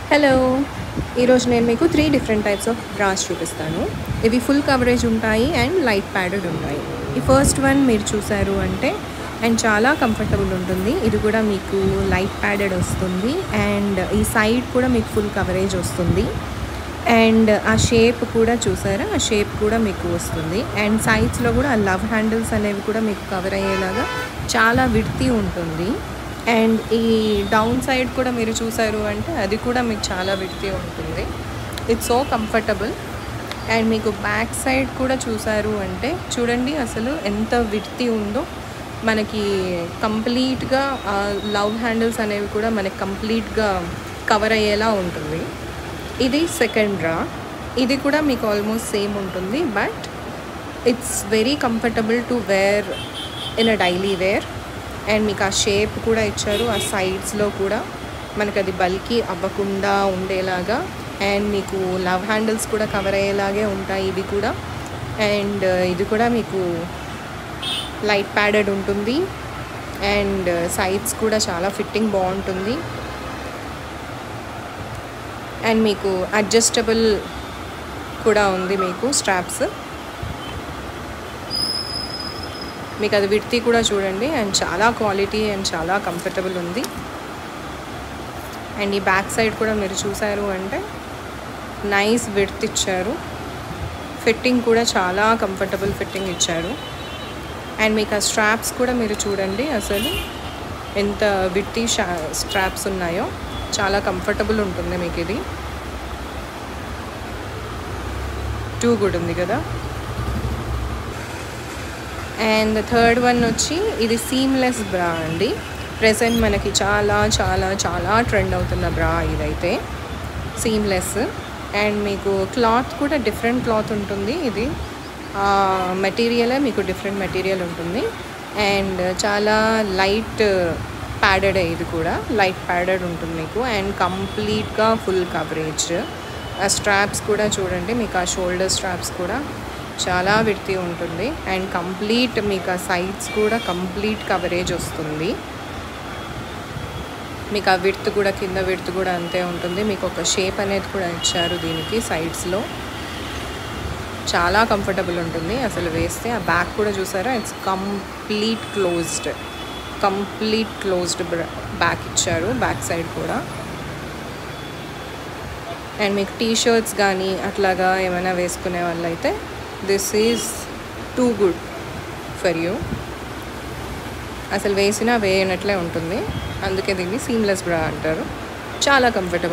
Hello, ఈరోజు నేను మీకు 3 డిఫరెంట్ టైప్స్ ఆఫ్ బ్రాస్ చూపిస్తాను. ఇవి ఫుల్ కవరేజ్ ఉంటాయి అండ్ లైట్ ప్యాడెడ్ ఉంటాయి. ఈ ఫస్ట్ వన్ మీరు చూసారు అంటే అండ్ చాలా కంఫర్టబుల్ ఉంటుంది. ఇది కూడా మీకు లైట్ ప్యాడెడ్ వస్తుంది అండ్ ఈ సైడ్ కూడా మీకు ఫుల్ కవరేజ్ వస్తుంది. అండ్ ఆ షేప్ కూడా చూసారా, ఆ షేప్ కూడా మీకు వస్తుంది. అండ్ సైడ్స్లో కూడా ఆ లవ్ హ్యాండిల్స్ అనేవి కూడా మీకు కవర్ అయ్యేలాగా చాలా విడ్తీ ఉంటుంది. అండ్ ఈ డౌన్ సైడ్ కూడా మీరు చూసారు అంటే అది కూడా మీకు చాలా విడ్తీ ఉంటుంది. It's so comfortable. అండ్ మీకు బ్యాక్ సైడ్ కూడా చూసారు అంటే చూడండి అసలు ఎంత విడ్తీ ఉందో. మనకి కంప్లీట్గా లవ్ హ్యాండిల్స్ అనేవి కూడా మనకి కంప్లీట్గా కవర్ అయ్యేలా ఉంటుంది. ఇది సెకండ్ డ్రా. ఇది కూడా మీకు ఆల్మోస్ట్ సేమ్ ఉంటుంది, but it's very comfortable to wear in a daily wear. And మీకు ఆ షేప్ కూడా ఇచ్చారు. ఆ సైడ్స్లో కూడా మనకు అది బల్కీ అవ్వకుండా ఉండేలాగా. అండ్ మీకు లవ్ హ్యాండిల్స్ కూడా కవర్ అయ్యేలాగే ఉంటాయి ఇవి కూడా. అండ్ ఇది కూడా మీకు లైట్ ప్యాడెడ్ ఉంటుంది. అండ్ సైడ్స్ కూడా చాలా ఫిట్టింగ్ బాగుంటుంది. అండ్ మీకు అడ్జస్టబుల్ కూడా ఉంది మీకు స్ట్రాప్స్. మీకు అది విడ్తీ కూడా చూడండి అండ్ చాలా క్వాలిటీ అండ్ చాలా కంఫర్టబుల్ ఉంది. అండ్ ఈ బ్యాక్ సైడ్ కూడా మీరు చూసారు అంటే నైస్ విడ్త్ ఇచ్చారు. ఫిట్టింగ్ కూడా చాలా కంఫర్టబుల్ ఫిట్టింగ్ ఇచ్చారు. అండ్ మీకు ఆ స్ట్రాప్స్ కూడా మీరు చూడండి అసలు ఎంత విడ్తీ స్ట్రాప్స్ ఉన్నాయో. చాలా కంఫర్టబుల్ ఉంటుంది మీకు. ఇది టూ గుడ్ ఉంది కదా. అండ్ థర్డ్ వన్ వచ్చి ఇది సీమ్లెస్ బ్రా అండి. ప్రెసెంట్ మనకి చాలా చాలా చాలా ట్రెండ్ అవుతున్న బ్రా ఇదైతే సీమ్లెస్. అండ్ మీకు క్లాత్ కూడా డిఫరెంట్ క్లాత్ ఉంటుంది. ఇది మెటీరియలే మీకు డిఫరెంట్ మెటీరియల్ ఉంటుంది. అండ్ చాలా లైట్ ప్యాడెడ్. ఇది కూడా లైట్ ప్యాడెడ్ ఉంటుంది మీకు. అండ్ కంప్లీట్గా ఫుల్ కవరేజ్. ఆ స్ట్రాప్స్ కూడా చూడండి, మీకు ఆ షోల్డర్ స్ట్రాప్స్ కూడా చాలా విడ్తీ ఉంటుంది. అండ్ కంప్లీట్ మీకు ఆ సైడ్స్ కూడా కంప్లీట్ కవరేజ్ వస్తుంది. మీకు ఆ విడ్త్ కూడా కింద విడ్త్ కూడా అంతే ఉంటుంది. మీకు ఒక షేప్ అనేది కూడా ఇచ్చారు దీనికి సైడ్స్లో. చాలా కంఫర్టబుల్ ఉంటుంది అసలు వేస్తే. ఆ బ్యాక్ కూడా చూసారా, ఇట్స్ కంప్లీట్ క్లోజ్డ్ బ్యాక్ ఇచ్చారు బ్యాక్ సైడ్ కూడా. అండ్ మీకు టీ షర్ట్స్ కానీ అట్లాగా ఏమైనా వేసుకునే వాళ్ళైతే this is too good for you. అసలు వేసినా వేయనట్లే ఉంటుంది. అందుకే దీన్ని సీమ్లెస్ బ్రా అంటారు. చాలా కంఫర్టబుల్.